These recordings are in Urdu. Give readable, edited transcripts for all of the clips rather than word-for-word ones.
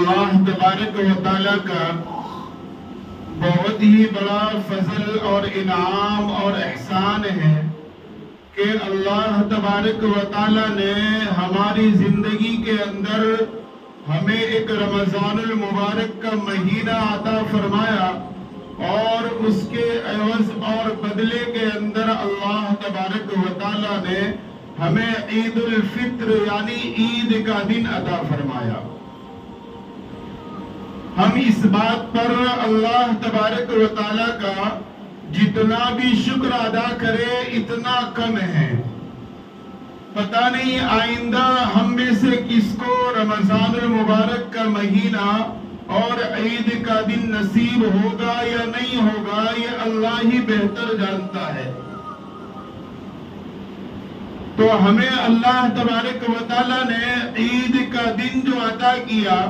اللہ تبارک و تعالیٰ کا بہت ہی بڑا فضل اور انعام اور احسان ہے کہ اللہ تبارک و تعالیٰ نے ہماری زندگی کے اندر ہمیں ایک رمضان المبارک کا مہینہ عطا فرمایا، اور اس کے عوض اور بدلے کے اندر اللہ تبارک و تعالیٰ نے ہمیں عید الفطر یعنی عید کا دن عطا فرمایا۔ ہم اس بات پر اللہ تبارک و تعالیٰ کا جتنا بھی شکر ادا کرے اتنا کم ہے۔ پتہ نہیں آئندہ ہم میں سے کس کو رمضان المبارک کا مہینہ اور عید کا دن نصیب ہوگا یا نہیں ہوگا، یہ اللہ ہی بہتر جانتا ہے۔ تو ہمیں اللہ تبارک و تعالیٰ نے عید کا دن جو عطا کیا،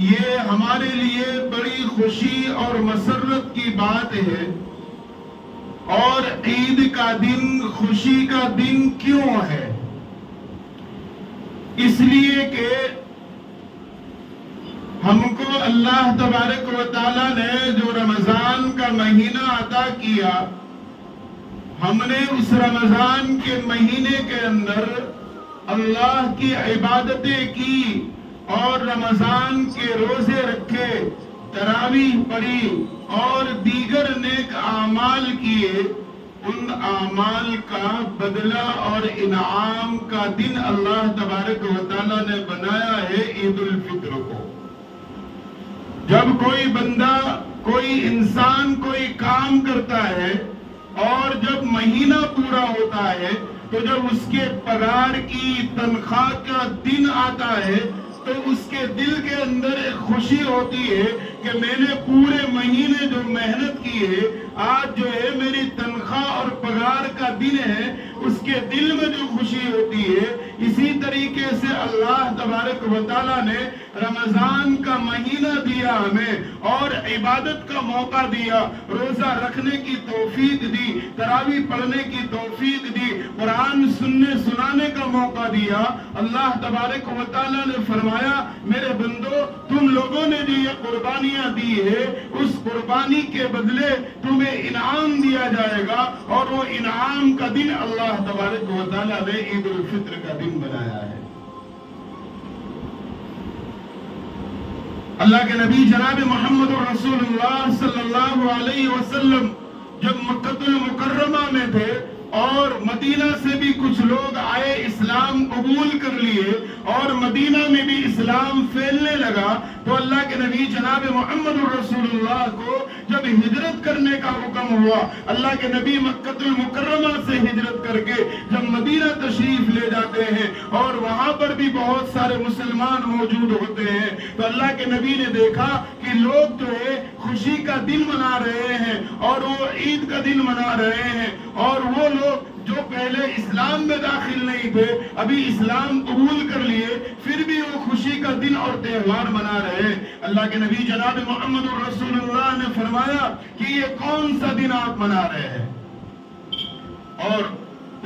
یہ ہمارے لیے بڑی خوشی اور مسرت کی بات ہے۔ اور عید کا دن خوشی کا دن کیوں ہے؟ اس لیے کہ ہم کو اللہ تبارک و تعالیٰ نے جو رمضان کا مہینہ عطا کیا، ہم نے اس رمضان کے مہینے کے اندر اللہ کی عبادتیں کی اور رمضان کے روزے رکھے، تراویح پڑھی اور دیگر نیک اعمال کیے۔ ان اعمال کا بدلہ اور انعام کا دن اللہ تبارک و تعالیٰ نے بنایا ہے عید الفطر کو۔ جب کوئی بندہ، کوئی انسان کوئی کام کرتا ہے اور جب مہینہ پورا ہوتا ہے، تو جب اس کے پگار کی تنخواہ کا دن آتا ہے تو اس کے دل کے اندر ایک خوشی ہوتی ہے کہ میں نے پورے مہینے جو محنت کی ہے، آج جو ہے میری تنخواہ اور پگار کا دن ہے، اس کے دل میں جو خوشی ہوتی ہے۔ اسی طریقے سے اللہ تبارک و تعالیٰ نے رمضان کا مہینہ دیا ہمیں اور عبادت کا موقع دیا، روزہ رکھنے کی توفیق دی، تراویح پڑھنے کی توفیق دی، قرآن سنانے کا موقع دیا۔ اللہ تبارک و تعالیٰ نے فرمایا، میرے بندو، تم لوگوں نے جو یہ قربانیاں دی ہے، اس قربانی کے بدلے تمہیں انعام دیا جائے گا، اور وہ انعام کا دن اللہ تبارک و تعالیٰ نے عید الفطر کا دن بنایا ہے۔ اللہ کے نبی جناب محمد رسول اللہ صلی اللہ علیہ وسلم جب مکہ المکرمہ میں تھے اور مدینہ سے بھی کچھ لوگ آئے، اسلام قبول کر لیے اور مدینہ میں بھی اسلام پھیلنے لگا، تو اللہ کے نبی جناب محمد رسول اللہ کو جب ہجرت کرنے کا حکم ہوا، اللہ کے نبی مکہ المکرمہ سے ہجرت کر کے جب مدینہ تشریف لے جاتے ہیں اور وہاں پر بھی بہت سارے مسلمان موجود ہوتے ہیں، تو اللہ کے نبی نے دیکھا کہ لوگ جو ہے خوشی کا دن منا رہے ہیں اور وہ عید کا دن منا رہے ہیں، اور وہ لوگ جو پہلے اسلام میں داخل نہیں تھے، ابھی اسلام قبول کر لیے، پھر بھی وہ خوشی کا دن اور تہوار منا رہے ہیں۔ اللہ کے نبی جناب محمد رسول اللہ نے فرمایا کہ یہ کون سا دن آپ منا رہے ہیں؟ اور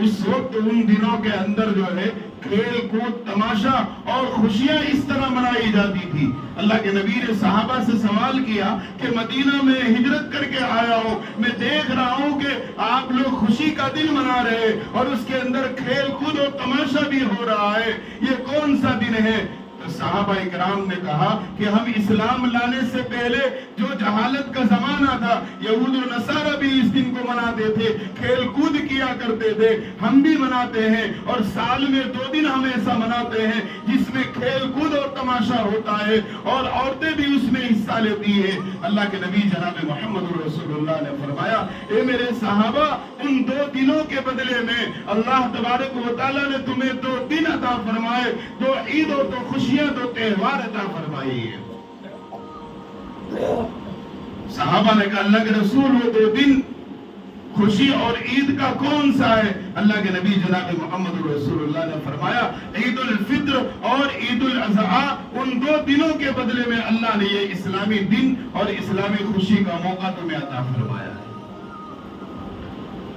اس وقت ان دنوں کے اندر جو ہے کھیل کود، تماشا اور خوشیاں اس طرح منائی جاتی تھی۔ اللہ کے نبی نے صحابہ سے سوال کیا کہ مدینہ میں ہجرت کر کے آیا ہوں، میں دیکھ رہا ہوں کہ آپ لوگ خوشی کا دن منا رہے اور اس کے اندر کھیل کود اور تماشا بھی ہو رہا ہے، یہ کون سا دن ہے؟ تو صحابہ اکرام نے کہا کہ ہم اسلام لانے سے پہلے جو جہالت کا زمانہ تھا، یہود و نصارہ بھی اس دن کو مناتے تھے، کھیل کود کیا کرتے تھے، ہم بھی مناتے ہیں، اور سال میں 2 دن ہم ایسا مناتے ہیں جس میں کھیل کود اور تماشا ہوتا ہے اور عورتیں بھی اس میں حصہ لیتی ہیں۔ اللہ کے نبی جناب محمد رسول اللہ نے فرمایا، اے میرے صحابہ، ان 2 دنوں کے بدلے میں اللہ تبارک و تعالیٰ نے تمہیں 2 دن عطا فرمائے، 2 عید اور 2 خوشیاں، 2 تہوار عطا فرمائی ہے۔ صحابہ نے کہا، اللہ کے رسول، وہ 2 دن خوشی اور عید کا کون سا ہے؟ اللہ کے نبی جناب محمد رسول اللہ نے فرمایا، عید الفطر اور عید الاضحیٰ، ان 2 دنوں کے بدلے میں اللہ نے یہ اسلامی دن اور اسلامی خوشی کا موقع تمہیں عطا فرمایا ہے۔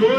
2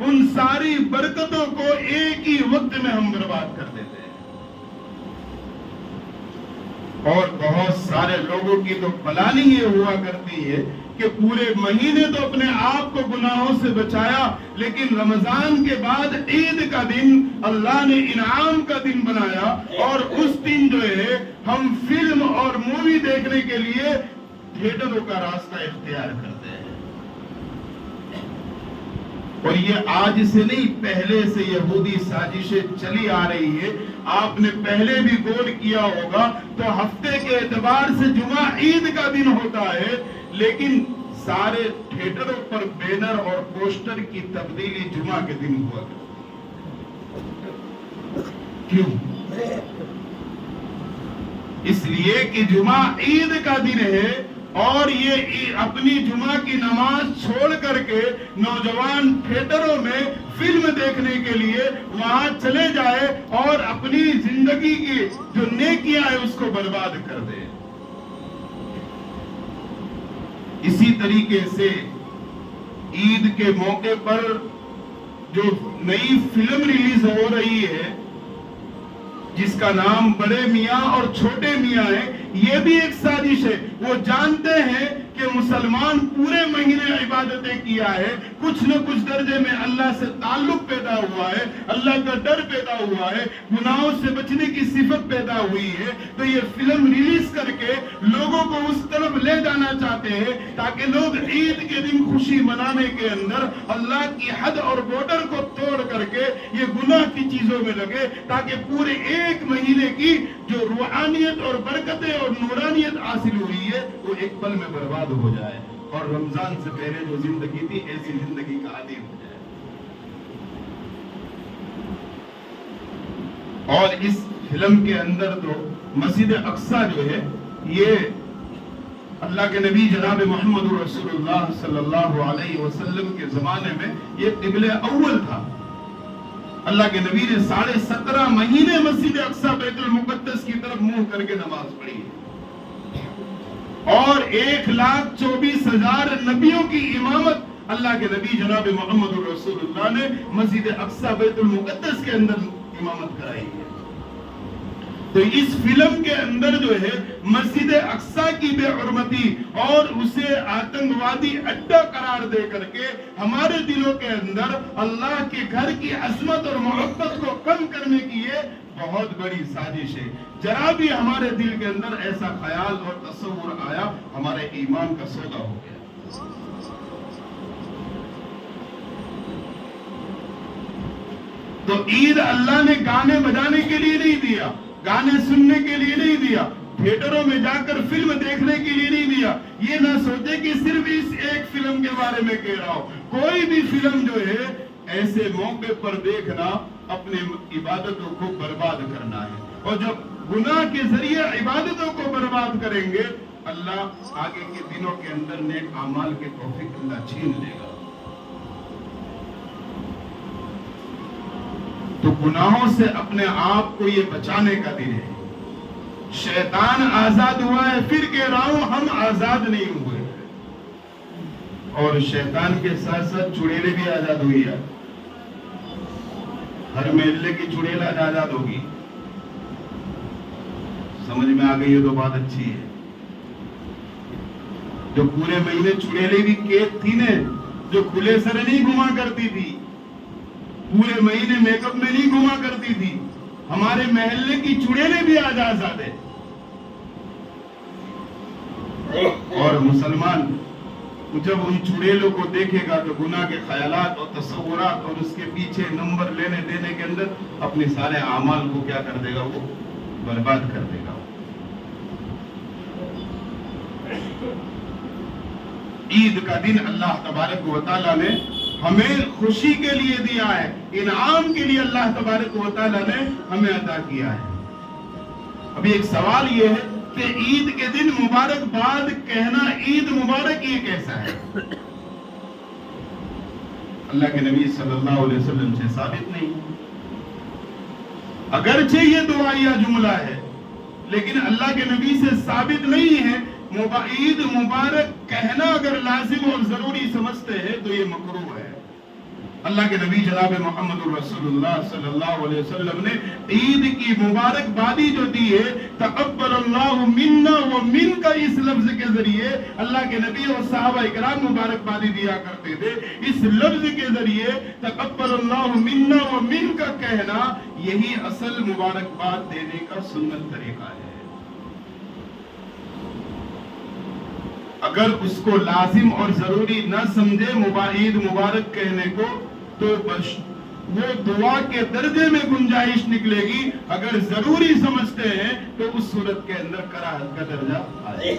ان ساری برکتوں کو ایک ہی وقت میں ہم برباد کر دیتے ہیں. اور بہت سارے لوگوں کی تو پلاننگ یہ ہوا کرتی ہے کہ پورے مہینے تو اپنے آپ کو گناہوں سے بچایا، لیکن رمضان کے بعد عید کا دن اللہ نے انعام کا دن بنایا، اور اس دن جو ہے ہم فلم اور مووی دیکھنے کے لیے تھیٹروں کا راستہ اختیار کرتے ہیں. اور یہ آج سے نہیں، پہلے سے یہودی سازشیں چلی آ رہی ہے. آپ نے پہلے بھی غور کیا ہوگا تو ہفتے کے اعتبار سے جمعہ عید کا دن ہوتا ہے، لیکن سارے تھیٹروں پر بینر اور پوسٹر کی تبدیلی جمعہ کے دن ہوا کرتی. کیوں؟ اس لیے کہ جمعہ عید کا دن ہے، اور یہ اپنی جمعہ کی نماز چھوڑ کر کے نوجوان تھیٹروں میں فلم دیکھنے کے لیے وہاں چلے جائے اور اپنی زندگی کی جو نیکیاں ہیں اس کو برباد کر دے. اسی طریقے سے عید کے موقع پر جو نئی فلم ریلیز ہو رہی ہے جس کا نام بڑے میاں اور چھوٹے میاں ہے، یہ بھی ایک سازش ہے. وہ جانتے ہیں کہ مسلمان پورے مہینے عبادتیں کیا ہے، کچھ نہ کچھ درجے میں اللہ سے تعلق پیدا ہوا ہے، اللہ کا ڈر پیدا ہوا ہے، گناہوں سے بچنے کی صفت پیدا ہوئی ہے، تو یہ فلم ریلیز کر کے لوگوں کو اس طرف لے جانا چاہتے ہیں تاکہ لوگ عید کے دن خوشی منانے کے اندر اللہ کی حد اور بارڈر کو توڑ کر کے یہ گناہ کی چیزوں میں لگے، تاکہ پورے ایک مہینے کی جو روحانیت اور برکتیں اور نورانیت حاصل ہوئی ہے وہ ایک پل میں برباد ہو جائے، اور رمضان سے پہلے جو زندگی تھی ایسی زندگی کا عادی ہو جائے. اور اس فلم کے اندر تو مسجد اقصی جو ہے یہ اللہ کے نبی جناب محمد رسول اللہ صلی اللہ علیہ وسلم کے زمانے میں یہ قبلہ اول تھا. اللہ کے نبی نے 17.5 مہینے مسجد اقصی بیت المقدس کی طرف منہ کر کے نماز پڑھی، اور 1,24,000 نبیوں کی امامت اللہ کے نبی جناب محمد رسول اللہ نے مسجد اقصی بیت المقدس کے اندر امامت کرائی ہے. تو اس فلم کے اندر جو ہے مسجد اقصی کی بے حرمتی اور اسے آتنکوادی اڈا قرار دے کر کے ہمارے دلوں کے اندر اللہ کے گھر کی عظمت اور محبت کو کم کرنے کی یہ بہت بڑی سازش ہے. ذرا بھی ہمارے دل کے اندر ایسا خیال اور تصور آیا، ہمارے ایمان کا سودا ہو گیا. تو عید اللہ نے گانے بجانے کے لیے نہیں دیا، گانے سننے کے لیے نہیں دیا، تھیٹروں میں جا کر فلم دیکھنے کے لیے نہیں دیا. یہ نہ سوچے کہ صرف اس ایک فلم کے بارے میں کہہ رہا ہوں. کوئی بھی فلم جو ہے ایسے موقع پر دیکھنا اپنے عبادتوں کو برباد کرنا ہے، اور جب گناہ کے ذریعے عبادتوں کو برباد کریں گے اللہ آگے کے دنوں کے اندر نیک اعمال کے توفیق اللہ چھین لے گا. تو گناہوں سے اپنے آپ کو یہ بچانے کا دن ہے. شیطان آزاد ہوا ہے، پھر کہہ رہا ہوں ہم آزاد نہیں ہوئے، اور شیطان کے ساتھ ساتھ چڑیلیں بھی آزاد ہوئی ہے. ہر محلے کی چڑیل آزاد ہوگی. سمجھ میں آ گئی ہے تو بات اچھی ہے. جو پورے مہینے چڑیلیں بھی قید تھی نا، جو کھلے سر نہیں گھما کرتی تھی، پورے مہینے میک اپ میں نہیں گھما کرتی تھی، ہمارے محلے کی چڑیلیں بھی آج آزاد ہے. اور مسلمان جب ان چڑیلوں کو دیکھے گا تو گناہ کے خیالات اور تصورات اور اس کے پیچھے نمبر لینے دینے کے اندر اپنے سارے اعمال کو کیا کر دے گا، وہ برباد کر دے گا. عید کا دن اللہ تبارک و تعالیٰ نے ہمیں خوشی کے لیے دیا ہے، انعام کے لیے اللہ تبارک و تعالیٰ نے ہمیں عطا کیا ہے. ابھی ایک سوال یہ ہے کہ عید کے دن مبارکباد کہنا، عید مبارک یہ کیسا ہے؟ اللہ کے نبی صلی اللہ علیہ وسلم سے ثابت نہیں. اگرچہ یہ دعائیہ جملہ ہے لیکن اللہ کے نبی سے ثابت نہیں ہے. عید مبارک کہنا اگر لازم اور ضروری سمجھتے ہیں تو یہ مکروہ ہے. اللہ کے نبی جناب محمد رسول اللہ صلی اللہ علیہ وسلم نے عید کی مبارکبادی جو دی ہے، تقبل اللہ منا و منکا، اس لفظ کے ذریعے اللہ کے نبی اور صحابہ کرام مبارکبادی دیا کرتے تھے۔ اس لفظ کے ذریعے تقبل اللہ منا و منکا کہنا، یہی اصل مبارکباد دینے کا سنت طریقہ ہے۔ اگر اس کو لازم اور ضروری نہ سمجھے عید مبارک کہنے کو، تو وہ دعا کے درجے میں گنجائش نکلے گی۔ اگر ضروری سمجھتے ہیں تو اس صورت کے اندر کراہت کا درجہ آئے۔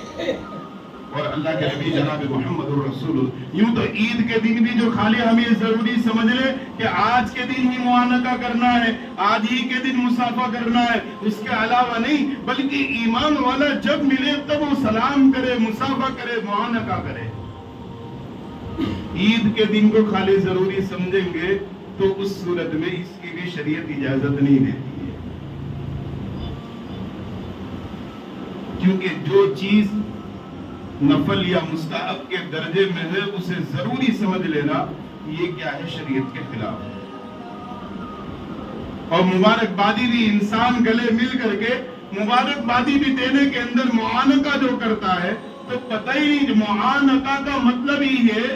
اور اللہ کے نبی جناب محمد الرسول، یوں تو عید کے دن بھی جو خالی ہم یہ ضروری سمجھ لیں کہ آج کے دن ہی معانقہ کرنا ہے، آج ہی کے دن مصافحہ کرنا ہے، اس کے علاوہ نہیں، بلکہ ایمان والا جب ملے تب وہ سلام کرے، مصافحہ کرے، معانقہ کرے۔ عید کے دن کو خالی ضروری سمجھیں گے تو اس صورت میں اس کی بھی شریعت اجازت نہیں دیتی ہے، کیونکہ جو چیز نفل یا مستحب کے درجے میں ہے اسے ضروری سمجھ لینا، یہ کیا ہے؟ شریعت کے خلاف ہے۔ اور مبارکبادی بھی انسان گلے مل کر کے مبارکبادی بھی دینے کے اندر معانقہ جو کرتا ہے، تو پتہ ہی نہیں، معانقہ کا مطلب ہی ہے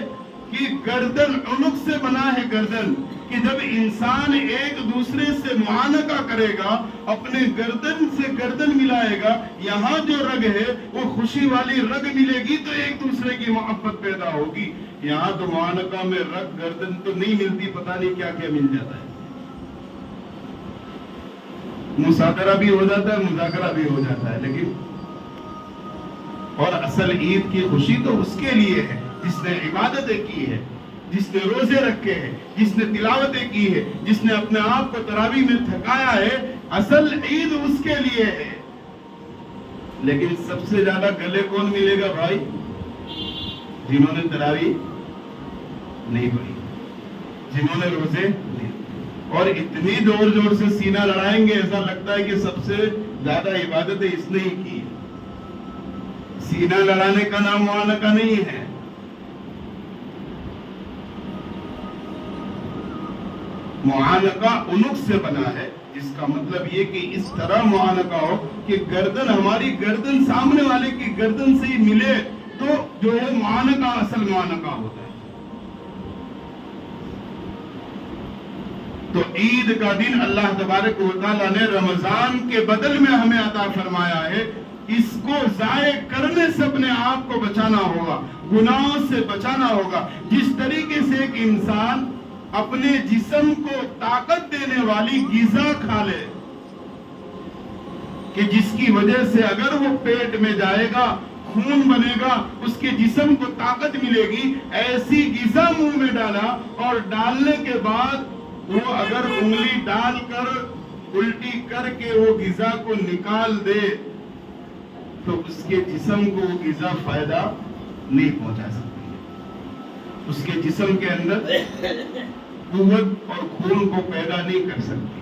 کہ گردن، عنق سے بنا ہے گردن، کہ جب انسان ایک دوسرے سے معانقہ کرے گا، اپنے گردن سے گردن ملائے گا، یہاں جو رگ ہے وہ خوشی والی رگ ملے گی تو ایک دوسرے کی محبت پیدا ہوگی۔ یہاں تو معانقہ میں رگ گردن تو نہیں ملتی، پتہ نہیں کیا کیا مل جاتا ہے، مصادرہ بھی ہو جاتا ہے، مذاکرہ بھی ہو جاتا ہے، لیکن اور اصل عید کی خوشی تو اس کے لیے ہے جس نے عبادتیں کی ہے، جس نے روزے رکھے ہیں، جس نے تلاوتیں کی ہے، جس نے اپنے آپ کو تراویح میں تھکایا ہے، اصل عید اس کے لیے ہے۔ لیکن سب سے زیادہ گلے کون ملے گا بھائی؟ جنہوں نے تراویح نہیں پڑھی، جنہوں نے روزے نہیں، اور اتنی زور زور سے سینہ لڑائیں گے ایسا لگتا ہے کہ سب سے زیادہ عبادتیں اس نے ہی کی۔ سینہ لڑانے کا نام معانقہ نہیں ہے۔ معانقہ عنق سے بنا ہے، جس کا مطلب یہ کہ اس طرح معانقہ ہو کہ گردن، ہماری گردن سامنے والے کی گردن سے ہی ملے، تو جو ہے معانقہ اصل معانقہ ہوتا ہے۔ تو عید کا دن اللہ تبارک و تعالیٰ نے رمضان کے بدل میں ہمیں عطا فرمایا ہے۔ اس کو ضائع کرنے سے اپنے آپ کو بچانا ہوگا، گناہوں سے بچانا ہوگا۔ جس طریقے سے ایک انسان اپنے جسم کو طاقت دینے والی غذا کھا لے کہ جس کی وجہ سے اگر وہ پیٹ میں جائے گا، خون بنے گا، اس کے جسم کو طاقت ملے گی، ایسی غذا منہ میں ڈالا اور ڈالنے کے بعد وہ اگر انگلی ڈال کر الٹی کر کے وہ غذا کو نکال دے تو اس کے جسم کو وہ غذا فائدہ نہیں پہنچا سکتی، اس کے جسم کے اندر قوت اور خون کو پیدا نہیں کر سکتی۔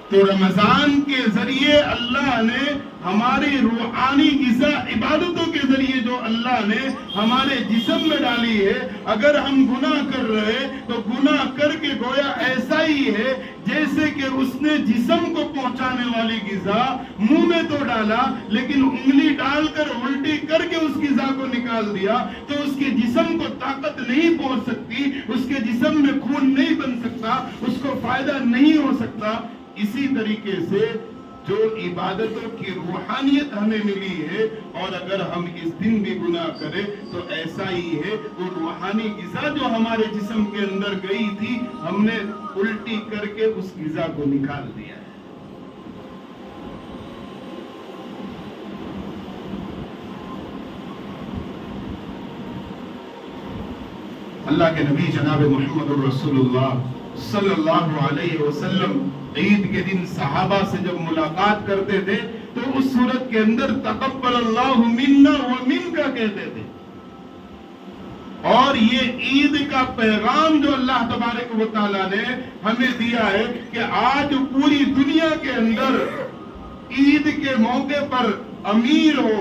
تو رمضان کے ذریعے اللہ نے ہماری روحانی غذا، عبادتوں کے ذریعے جو اللہ نے ہمارے جسم میں ڈالی ہے، اگر ہم گناہ کر رہے تو گناہ کر کے گویا ایسا ہی ہے جیسے کہ اس نے جسم کو پہنچانے والی غذا منہ میں تو ڈالا، لیکن انگلی ڈال کر الٹی کر کے اس غذا کو نکال دیا، تو اس کے جسم کو طاقت نہیں پہنچ سکتی، اس کے جسم میں خون نہیں بن سکتا، اس کو فائدہ نہیں ہو سکتا۔ اسی طریقے سے جو عبادتوں کی روحانیت ہمیں ملی ہے، اور اگر ہم اس دن بھی گناہ کریں تو ایسا ہی ہے، وہ روحانی غذا جو ہمارے جسم کے اندر گئی تھی، ہم نے الٹی کر کے اس غذا کو نکال دیا ہے۔ اللہ کے نبی جناب محمد الرسول اللہ صلی اللہ علیہ وسلم عید کے دن صحابہ سے جب ملاقات کرتے تھے تو اس صورت کے اندر تقبل اللہ منا و منکا کہتے تھے۔ اور یہ عید کا پیغام جو اللہ تبارک و تعالیٰ نے ہمیں دیا ہے کہ آج پوری دنیا کے اندر عید کے موقع پر امیر ہو،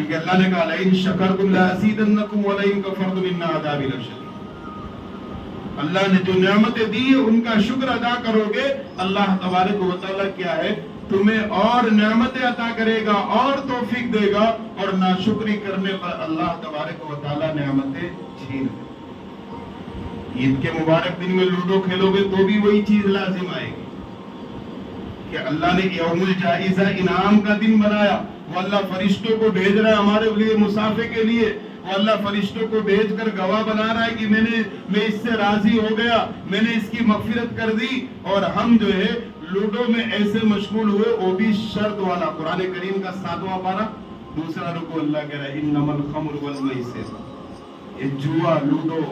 کیونکہ اللہ نے کہا لئن شکرتم لازیدنکم ولئن کفرتم ان عذابی لشدید. اللہ نے جو نعمتیں دی ہیں ان کا شکر ادا کرو گے، اللہ تبارک و تعالیٰ کیا ہے تمہیں اور نعمتیں عطا کرے گا اور توفیق دے گا، اور ناشکری کرنے پر اللہ تبارک و تعالیٰ نعمتیں چھین لے. عید کے مبارک دن میں لوڈو کھیلو گے تو بھی وہی چیز لازم آئے گی کہ اللہ نے یوم الجائزہ انعام کا دن بنایا. وہ اللہ فرشتوں کو بھیج رہا ہے ہمارے لیے مسافے کے لیے، وہ اللہ فرشتوں کو بھیج کر گواہ بنا رہا ہے کہ میں اس سے راضی ہو گیا، میں نے اس کی مغفرت کر دی. اور ہم جو ہے لوڈو میں ایسے مشغول ہوئے، وہ بھی شرط والا. قرآن کریم کا 7واں پارہ دوسرا رکوع اللہ کہہ رہا ہے انما الخمر والمیسر، یہ جوا لوڈو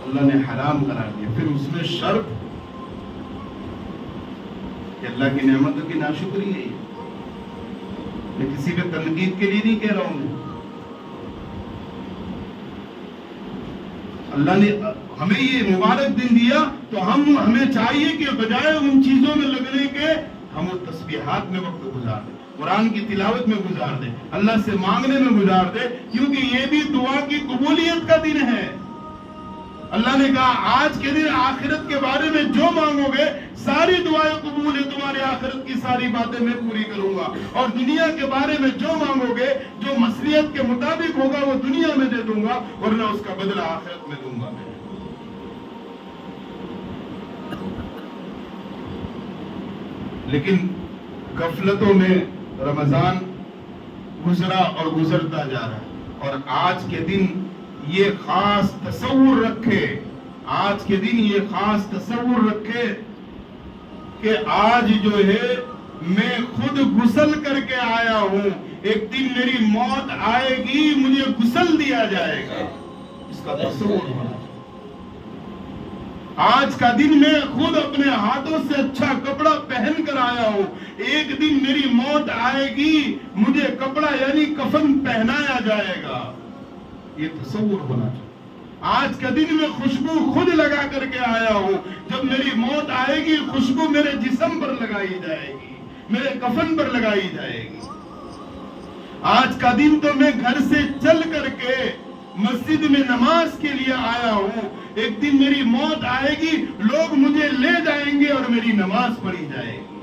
اللہ نے حرام قرار دیا. پھر اس میں شرط کہ اللہ کی نعمتوں کی ناشکری ہے. میں کسی پہ تنقید کے لیے نہیں کہہ رہا ہوں. اللہ نے ہمیں یہ مبارک دن دیا تو ہمیں چاہیے کہ بجائے ان چیزوں میں لگنے کے ہم وہ تسبیحات میں وقت گزار دیں، قرآن کی تلاوت میں گزار دیں، اللہ سے مانگنے میں گزار دیں، کیونکہ یہ بھی دعا کی قبولیت کا دن ہے. اللہ نے کہا آج کے دن آخرت کے بارے میں جو مانگو گے ساری دعائیں قبول ہے، تمہاری آخرت کی ساری باتیں میں پوری کروں گا. اور دنیا کے بارے میں جو مانگو گے جو مصلیحت کے مطابق ہوگا وہ دنیا میں دے دوں گا، ورنہ اس کا بدلہ آخرت میں دوں گا. لیکن غفلتوں میں رمضان گزرا اور گزرتا جا رہا ہے. اور آج کے دن یہ خاص تصور رکھے، آج کے دن یہ خاص تصور رکھے کہ آج جو ہے میں خود غسل کر کے آیا ہوں، ایک دن میری موت آئے گی مجھے غسل دیا جائے گا. اس کا تصور ہونا. آج کا دن میں خود اپنے ہاتھوں سے اچھا کپڑا پہن کر آیا ہوں، ایک دن میری موت آئے گی مجھے کپڑا یعنی کفن پہنایا جائے گا. یہ تصور ہونا چاہیے. آج کا دن میں خوشبو خود لگا کر کے آیا ہوں، جب میری موت آئے گی خوشبو میرے جسم پر لگائی جائے گی، میرے کفن پر لگائی جائے گی. آج کا دن تو میں گھر سے چل کر کے مسجد میں نماز کے لیے آیا ہوں، ایک دن میری موت آئے گی لوگ مجھے لے جائیں گے اور میری نماز پڑھی جائے گی.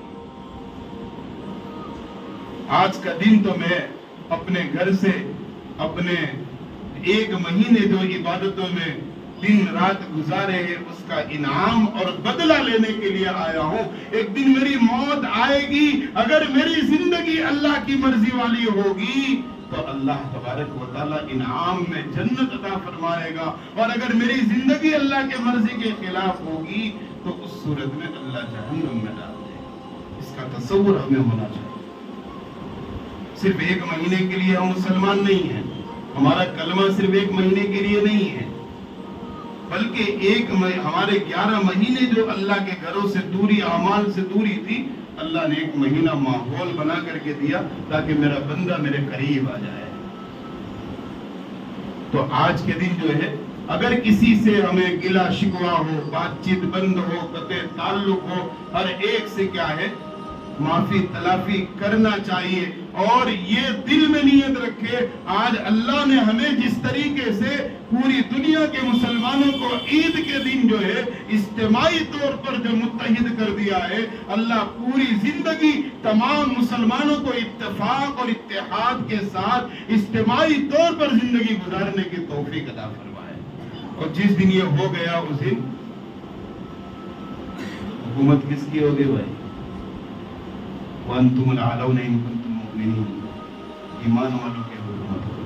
آج کا دن تو میں اپنے گھر سے اپنے ایک مہینے جو عبادتوں میں دن رات گزارے ہیں اس کا انعام اور بدلہ لینے کے لیے آیا ہوں. ایک دن میری موت آئے گی، اگر میری زندگی اللہ کی مرضی والی ہوگی تو اللہ تبارک و تعالیٰ انعام میں جنت عطا فرمائے گا، اور اگر میری زندگی اللہ کے مرضی کے خلاف ہوگی تو اس صورت میں اللہ جہنم میں ڈال دے گا. اس کا تصور ہمیں ہونا چاہیے. صرف ایک مہینے کے لیے ہم مسلمان نہیں ہیں، ہمارا کلمہ صرف ایک مہینے کے لیے نہیں ہے، بلکہ ہمارے 11 مہینے جو اللہ کے گھروں سے دوری، اعمال سے دوری تھی، اللہ نے ایک مہینہ ماحول بنا کر کے دیا تاکہ میرا بندہ میرے قریب آ جائے. تو آج کے دن جو ہے اگر کسی سے ہمیں گلہ شکوہ ہو، بات چیت بند ہو، قطع تعلق ہو، ہر ایک سے کیا ہے معافی تلافی کرنا چاہیے. اور یہ دل میں نیت رکھے آج اللہ نے ہمیں جس طریقے سے پوری دنیا کے مسلمانوں کو عید کے دن جو ہے اجتماعی طور پر جو متحد کر دیا ہے، اللہ پوری زندگی تمام مسلمانوں کو اتفاق اور اتحاد کے ساتھ اجتماعی طور پر زندگی گزارنے کی توفیق عطا فرمائے. اور جس دن یہ ہو گیا اس دن حکومت کس کی ہوگی بھائی؟ وَأَنْتُمُ الْأَعْلَوْنَ إِن كُنتُم مُؤْمِنِينَ. ایمان والوں کے حکومت ہو.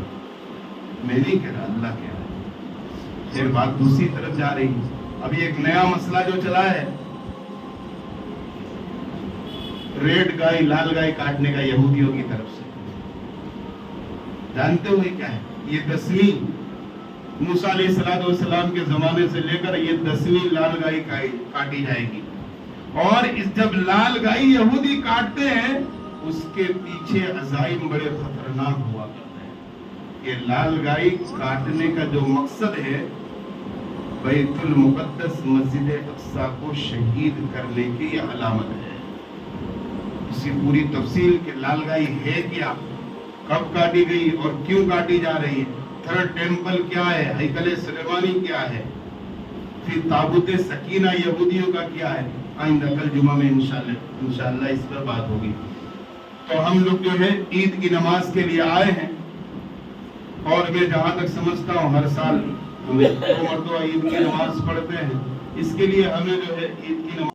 میں نہیں کہہ رہا، اللہ کہہ رہا ہے. پھر بات دوسری طرف جا رہی ہے. ابھی ایک نیا مسئلہ جو چلا ہے ریڈ گائے لال گائے کاٹنے کا یہودیوں کی طرف سے. جانتے ہوئے کیا ہے یہ 10ویں موسیٰ علیہ السلام کے زمانے سے لے کر یہ 10ویں لال گائے کاٹی جائے گی. اور جب لال گائے یہودی کاٹتے ہیں اس کے پیچھے عزائم بڑے خطرناک ہوا کرتے ہیں. یہ لال گائے کاٹنے کا جو مقصد ہے بیت المقدس مسجد اقصی کو شہید کرنے کی یہ علامت ہے. اس کی پوری تفصیل کہ لال گائے ہے کیا، کب کاٹی گئی اور کیوں کاٹی جا رہی ہے، تھرڈ ٹیمپل کیا ہے، ہیکل سلیمانی کیا ہے، پھر تابوت سکینہ یہودیوں کا کیا ہے، آئندہ کل جمعہ میں انشاءاللہ اس پر بات ہوگی۔ تو ہم لوگ جو ہے عید کی نماز کے لیے آئے ہیں، اور میں جہاں تک سمجھتا ہوں ہر سال ہم 2 مرتبہ عید کی نماز پڑھتے ہیں، اس کے لیے ہمیں جو ہے عید کی نماز